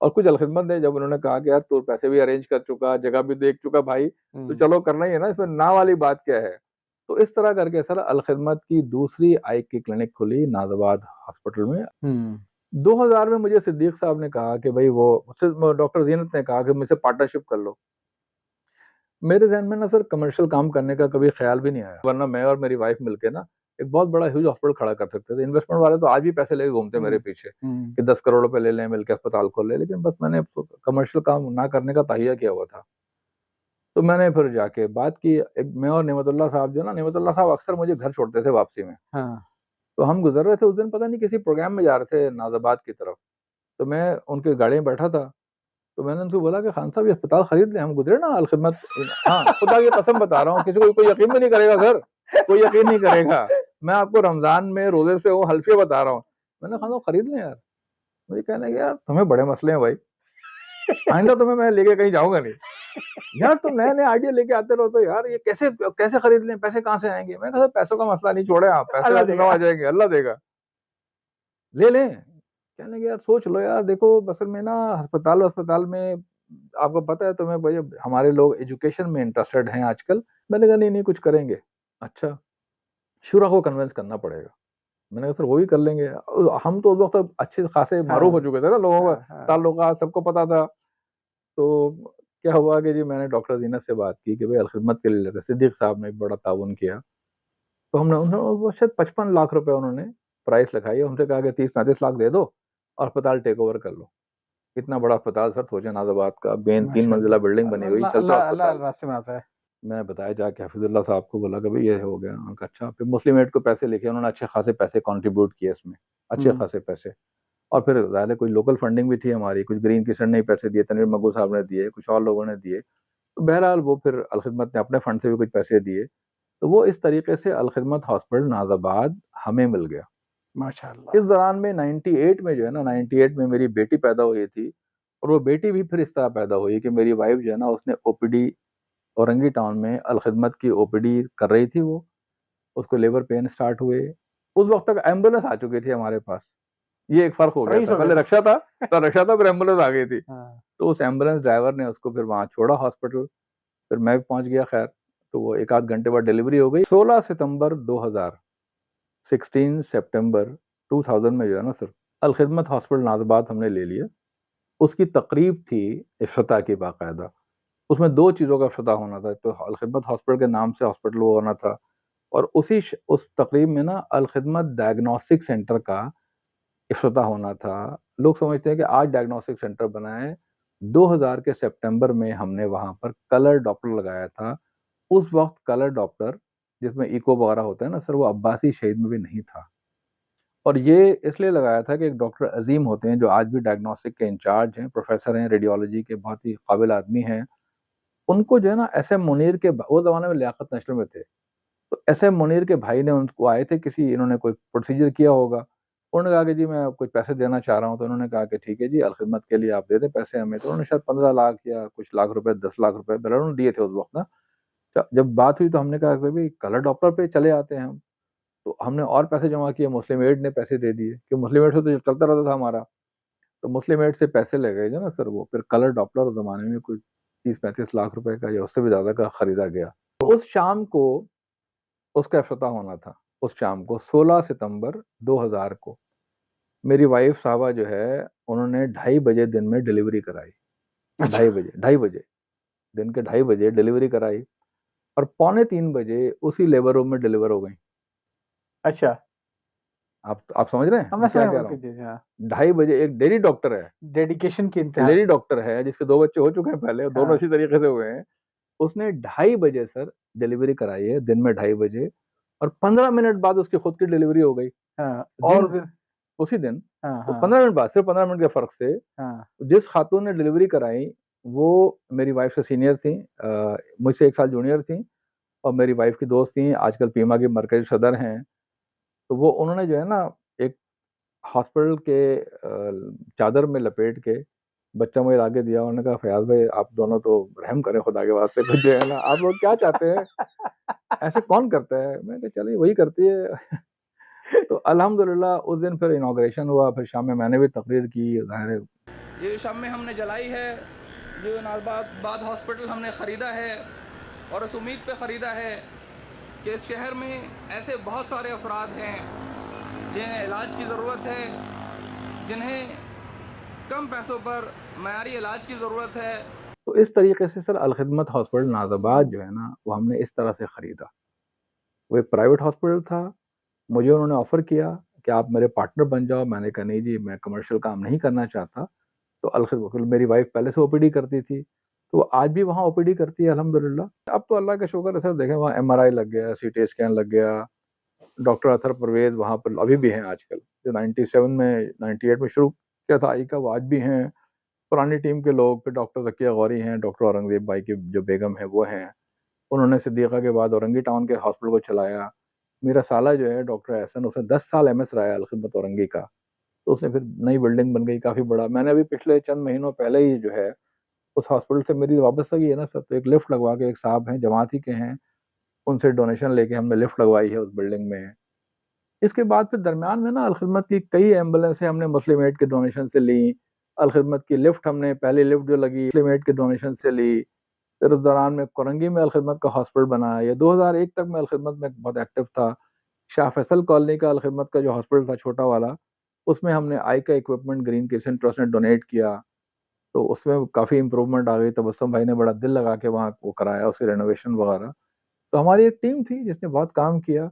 [SPEAKER 2] और कुछ अलखिदमत ने जब उन्होंने कहा कि यार तू पैसे भी अरेंज कर चुका, जगह भी देख चुका भाई, तो
[SPEAKER 1] हुँ।
[SPEAKER 2] चलो करना ही है ना, इसमें ना वाली बात क्या है? तो इस तरह करके सर अलखिदमत की दूसरी आई की क्लिनिक खुली नाज़ाबाद हॉस्पिटल में।
[SPEAKER 1] हुँ।
[SPEAKER 2] 2000 में मुझे सिद्दीक साहब ने कहा कि भई वो मुझसे, डॉक्टर ज़ीनत ने कहा कि मुझसे पार्टनरशिप कर लो। मेरे ज़हन में ना सर कमर्शियल काम करने का कभी ख़्याल भी नहीं आया, वरना मैं और मेरी वाइफ़ मिलके ना एक बहुत बड़ा ह्यूज हॉस्पिटल खड़ा कर सकते थे। इन्वेस्टमेंट वाले तो आज भी पैसे लेके घूमते हैं मेरे
[SPEAKER 1] हुँ।
[SPEAKER 2] पीछे
[SPEAKER 1] हुँ।
[SPEAKER 2] कि 10 करोड़ रुपए ले लें, मिलके अस्पताल खोल लें, लेकिन बस मैंने कमर्शियल काम ना करने का तहिया किया हुआ था। तो मैंने फिर जाके बात की, एक मैं और नेमतुल्लाह साहब जो है ना, नेमतुल्लाह साहब अक्सर मुझे घर छोड़ते थे वापसी में।
[SPEAKER 1] हाँ।
[SPEAKER 2] तो हम गुज़र रहे थे उस दिन, पता नहीं किसी प्रोग्राम में जा रहे थे नाज़ाबाद की तरफ। तो मैं उनकी गाड़ी में बैठा था, तो मैंने उनको बोला कि खान साहब ये अस्पताल खरीद लें, हम गुज़रे ना अल-खिदमत। हाँ, खुदा की कसम बता रहा हूँ, किसी को कोई यकीन भी नहीं करेगा सर, कोई यकीन नहीं करेगा। मैं आपको रमज़ान में रोज़े से वो हल्फ़िया बता रहा हूँ। मैंने खान साहब खरीद लें यार। मुझे कहने लगे यार तुम्हें बड़े मसले हैं भाई, आइंदा तुम्हें मैं लेके कहीं जाऊँगा नहीं। यार तुम नए नए आइडिया लेके आते रहो तो यार ये कैसे कैसे खरीद लें, पैसे कहाँ से आएंगे? मैं कहा पैसों का मसला नहीं, छोड़े आप, पैसे
[SPEAKER 1] अल्लाह
[SPEAKER 2] वैसे सब
[SPEAKER 1] देगा।
[SPEAKER 2] आ जाएंगे, अल्लाह देगा, ले लें। कहने लगे यार सोच लो यार, देखो असल में ना अस्पताल अस्पताल में आपको पता है तुम्हें भाई, हमारे लोग एजुकेशन में इंटरेस्टेड हैं आजकल। मैंने कहा नहीं नहीं कुछ करेंगे। अच्छा, शुरा को कन्विंस करना पड़ेगा। मैंने कहा सर वो भी कर लेंगे। हम तो उस वक्त अच्छे खासे मारूफ हो
[SPEAKER 1] हाँ,
[SPEAKER 2] चुके थे ना, लोगों का
[SPEAKER 1] हाँ, हाँ।
[SPEAKER 2] ताल्लुकात सबको पता था। तो क्या हुआ कि जी मैंने डॉक्टर जीनत से बात की कि भाई अलखिदमत के लिए लेते, सिद्दीक साहब ने एक बड़ा ताउन किया। तो हमने उन्होंने वो शायद 55 लाख रुपए उन्होंने प्राइस लिखाई, हमसे कहा कि 30-35 लाख दे दो और अस्पताल टेक ओवर कर लो। इतना बड़ा अस्पताल सर सोचे, नाजाबाद का बेन 3 मंजिला बिल्डिंग
[SPEAKER 1] माशाल्लाह।
[SPEAKER 2] बनी हुई,
[SPEAKER 1] अल्लाह
[SPEAKER 2] चलता
[SPEAKER 1] अल्लाह अल्लाह
[SPEAKER 2] अस्पताल।
[SPEAKER 1] रास्ते में आता है।
[SPEAKER 2] मैंने बताया जाके हफीजुल्लाह साहब को, बोला कि भाई ये हो गया। उन्होंने कहा अच्छा। फिर मुस्लिम एड को पैसे लिखे, उन्होंने अच्छे खासे पैसे कंट्रीब्यूट किए इसमें, अच्छे
[SPEAKER 1] हम्म।
[SPEAKER 2] खासे पैसे। और फिर ज़ाहिर है कोई लोकल फंडिंग भी थी हमारी, कुछ ग्रीन किशन ने पैसे दिए, तनवीर मग्गू साहब ने दिए, कुछ और लोगों ने दिए। तो बहरहाल वो फिर अलखिदमत ने अपने फंड से भी कुछ पैसे दिए। तो वो इस तरीके से अलखिदमत हॉस्पिटल नाजाबाद हमें मिल गया। इस
[SPEAKER 1] माशाल्लाह।
[SPEAKER 2] दौरान में 98 में जो है ना, 98 में मेरी बेटी पैदा हुई थी। और वो बेटी भी फिर इस तरह पैदा हुई कि मेरी वाइफ जो है ना, उसने ओपीडी औरंगी टाउन में अलखिदमत की ओपीडी कर रही थी वो। उसको लेबर पेन स्टार्ट हुए। उस वक्त तक एम्बुलेंस आ चुकी थी हमारे पास। ये एक फर्क हो गया
[SPEAKER 1] रईस
[SPEAKER 2] था,
[SPEAKER 1] हो गए
[SPEAKER 2] पहले
[SPEAKER 1] थे।
[SPEAKER 2] रक्षा था, तो रक्षा था, फिर एम्बुलेंस आ गई थी।
[SPEAKER 1] हाँ।
[SPEAKER 2] तो उस एम्बुलेंस ड्राइवर ने उसको फिर वहां छोड़ा हॉस्पिटल। फिर मैं भी पहुंच गया, खैर। तो वो एक आध घंटे बाद डिलीवरी हो गई। 16 सितंबर 2000, 16 सितंबर 2000 में जो है ना सर, अलखिदमत हॉस्पिटल नाजबाद हमने ले लिया। उसकी तकरीब थी इफ्तिताह की बाकायदा। उसमें दो चीज़ों का इफ्तिताह होना था, तो अलखिदमत हॉस्पिटल के नाम से हॉस्पिटल वो होना था। और उस तकरीब में ना अलखिदमत डायग्नोस्टिक सेंटर का इफ्तिताह होना था। लोग समझते हैं कि आज डायग्नोस्टिक सेंटर बना है। 2000 के सितंबर में हमने वहां पर कलर डॉपलर लगाया था। उस वक्त कलर डॉपलर जिसमें इको वगैरह होता है ना सर, वो अब्बासी शहीद में भी नहीं था। और ये इसलिए लगाया था कि एक डॉक्टर अजीम होते हैं जो आज भी डायग्नोस्टिक के इंचार्ज हैं, प्रोफेसर हैं, रेडियोलॉजी के बहुत ही काबिल आदमी हैं। उनको जो है ना एस एम मुनीर के, वो जमाने में लियाकत नस्ल में थे, तो एस एम मुनीर के भाई ने उनको आए थे, किसी इन्होंने कोई प्रोसीजर किया होगा। उन्होंने कहा कि जी मैं कुछ पैसे देना चाह रहा हूँ। तो उन्होंने कहा कि ठीक है जी, अलखिदमत के लिए आप दे दें पैसे हमें। तो उन्होंने शायद 15 लाख या कुछ लाख रुपए, 10 लाख रुपए बहरहाल उन्होंने दिए थे उस वक्त ना। जब बात हुई तो हमने कहा कि भाई कलर डॉपलर पे चले आते हैं हम। तो हमने और पैसे जमा किए, मुस्लिम एड ने पैसे दे दिए, कि मुस्लिम एड से तो चलता रहता था हमारा। तो मुस्लिम एड से पैसे ले गए जो ना सर, वो फिर कलर डॉपलर उस जमाने में कुछ 30-35 लाख रुपए का या उससे भी ज्यादा का खरीदा गया। तो उस शाम को उसका इफ्तिताह होना था। उस शाम को 16 सितंबर 2000 को मेरी वाइफ साहबा जो है, उन्होंने 2:30 बजे दिन में डिलीवरी कराई।
[SPEAKER 1] अच्छा।
[SPEAKER 2] 2:30 बजे, 2:30 बजे, दिन के 2:30 बजे डिलीवरी कराई। और पौने 3 बजे उसी लेबर रूम में डिलीवर हो गई।
[SPEAKER 1] अच्छा।
[SPEAKER 2] आप समझ रहे हैं
[SPEAKER 1] हाँ, मैं
[SPEAKER 2] मैं क्या
[SPEAKER 1] समझ
[SPEAKER 2] कह
[SPEAKER 1] रहा
[SPEAKER 2] रहा हूँ?
[SPEAKER 1] हूँ। हाँ।
[SPEAKER 2] 2:30 बजे एक डेली डॉक्टर है,
[SPEAKER 1] डेडिकेशन की इंतहा।
[SPEAKER 2] लेडी डॉक्टर है जिसके 2 बच्चे हो चुके हैं पहले, दोनों
[SPEAKER 1] हाँ,
[SPEAKER 2] इसी तरीके से हुए हैं। उसने 2:30 बजे सर डिलीवरी कराई है, दिन में 2:30 बजे। और 15 मिनट बाद उसकी खुद की डिलीवरी हो गई।
[SPEAKER 1] हाँ। और
[SPEAKER 2] दिन, उसी दिन,
[SPEAKER 1] हाँ,
[SPEAKER 2] वो
[SPEAKER 1] हाँ,
[SPEAKER 2] 15 मिनट बाद, सिर्फ 15 मिनट के फर्क से
[SPEAKER 1] हाँ।
[SPEAKER 2] जिस खातून ने डिलीवरी कराई, वो मेरी वाइफ से सीनियर थी, मुझसे 1 साल जूनियर थी। और मेरी वाइफ की दोस्त थी, आजकल पीमा की मरकजी सदर हैं। तो वो उन्होंने जो है ना, एक हॉस्पिटल के चादर में लपेट के बच्चा मुझे आगे दिया। उन्होंने कहा फयाज भाई आप दोनों तो रहम करें खुदा के वास्ते, कुछ जो है ना, आप लोग क्या चाहते हैं, ऐसे कौन करता है? मैं कहा चलिए वही करती है। तो अल्हम्दुलिल्लाह उस दिन फिर इनाग्रेशन हुआ, फिर शाम में मैंने भी तकरीर की, जाहिर है। ये शाम में हमने जलाई है, जो नाजबाद हॉस्पिटल हमने ख़रीदा है। और इस उम्मीद पे ख़रीदा है कि इस शहर में ऐसे बहुत सारे अफराद हैं जिन्हें इलाज की ज़रूरत है, जिन्हें कम पैसों पर मयारी इलाज की ज़रूरत है। तो इस तरीके से सर अलखिदमत हॉस्पिटल नाज़ाबाद जो है ना, वो हमने इस तरह से ख़रीदा। वो एक प्राइवेट हॉस्पिटल था। मुझे उन्होंने ऑफ़र किया कि आप मेरे पार्टनर बन जाओ। मैंने कहा नहीं जी, मैं कमर्शियल काम नहीं करना चाहता। तो अलखिदमत, मेरी वाइफ पहले से ओपीडी करती थी, तो वो आज भी वहाँ ओपीडी करती है अल्हम्दुलिल्लाह। अब तो अल्लाह का शुक्र है सर, देखें वहाँ एमआरआई लग गया, सीटी स्कैन लग गया। डॉक्टर अतहर परवेज वहाँ पर अभी भी हैं आजकल, जो 97 में 98 में शुरू किया था आई का, वो आज भी हैं। पुरानी टीम के लोग, फिर डॉक्टर जकिया गौरी हैं, डॉक्टर औरंगजेब भाई की जो बेगम है वो हैं। उन्होंने सिद्दीक़ा के बाद औरंगी टाउन के हॉस्पिटल को चलाया। मेरा साला जो है डॉक्टर एहसन, उसने 10 साल एमएस रहा है अलखिदमत औरंगी का। तो उसने फिर नई बिल्डिंग बन गई काफ़ी बड़ा। मैंने अभी पिछले चंद महीनों पहले ही जो है उस हॉस्पिटल से मेरी वापस लगी है ना सर, तो एक लिफ्ट लगवा के, एक साहब हैं जमाती के हैं, उनसे डोनेशन लेके हमने लिफ्ट लगवाई है उस बिल्डिंग में। इसके बाद फिर दरमियान में ना अलखिदमत की कई एम्बुलेंसें हमने मुस्लिम एड के डोनेशन से ली। अलखिदमत की लिफ्ट हमने, पहली लिफ्ट जो लगी मुस्लिम एड के डोनेशन से ली। फिर उस दौरान में कोरंगी में अलखिदमत का हॉस्पिटल बनाया। ये 2001 तक मैं अलखिदमत में बहुत एक्टिव था। शाह फैसल कॉलोनी का अलखिदमत का जो हॉस्पिटल था छोटा वाला, उसमें हमने आई का इक्विपमेंट ग्रीन किचन ट्रस्ट ने डोनेट किया, तो उसमें काफ़ी इंप्रूवमेंट आ गई। तबस्सुम भाई ने बड़ा दिल लगा के वहाँ वो कराया, उसकी रेनोवेशन वगैरह। तो हमारी एक टीम थी जिसने बहुत काम किया।